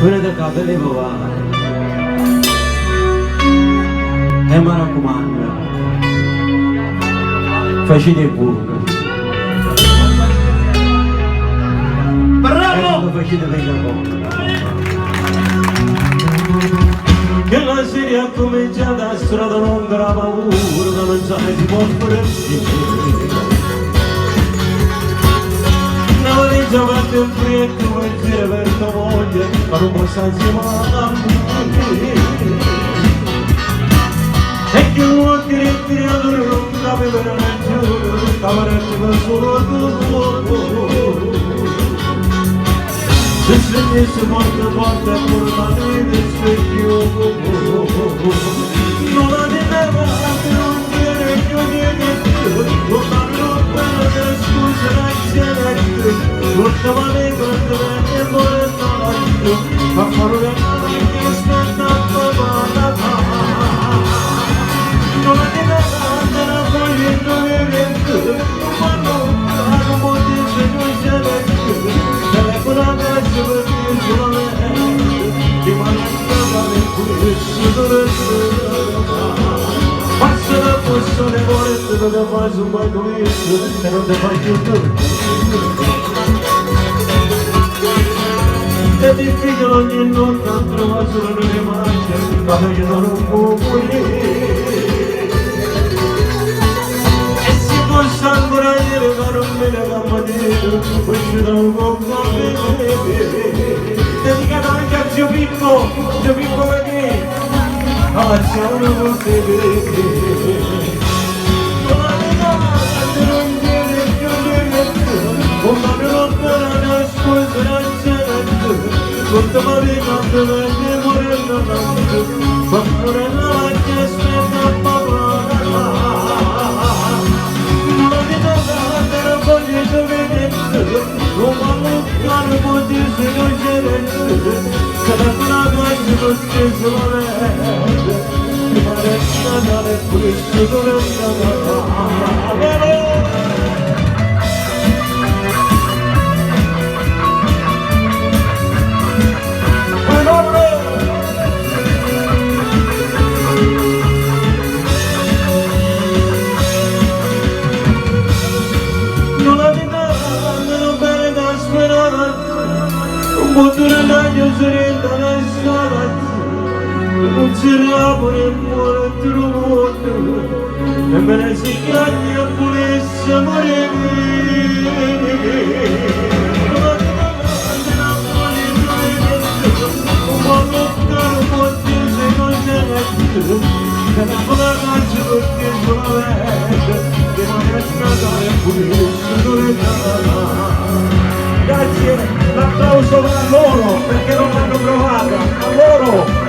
Venite qua, vedevo va. E mi raccomando, facete il burro. Bravo! E lo facete per la buona. Che la serie è cominciata a strada lunga la paura che non sa si può fare una valigia fatta in freddo per dire per tua moglie ma non può stare insieme e che vuol dire il creatore non capi per ragione cavaretti per solo tu se svegliesse forte forte e portare nel specchio non la teneva che non tiene più niente non parlo bene che scusa insieme non te va bene quando venne e voleva l'aiuto ma parole male che aspetta papà non la teneva che la foglia non viene ma non può dire non c'è la cazzo per dire solamente che mancava nel passa da posto le volette non te fai su un balconetto e non te fai più è difficile ogni notte a trovare solo nelle mani ma io non lo può morire e si può ancora dire che non me ne va a dire questo non può dedicato anche a zio Pippo perché zio non può vedere non viene più niente come non per nascondere il cielo non te va bene non te vede morire ma morire la che aspetta papà non mi può dire se non c'è sarà una cosa lo stesso la vede ma resta dare questo non è Motoranayo serena la sala non si apre il cuore trovato e me ne si chiaglia pure se morire un po' lontano può dire se non c'è niente che la ragazza perché sono verde che non è stata pure se non è grazie, l'applauso per loro perché non l'hanno provata, a loro!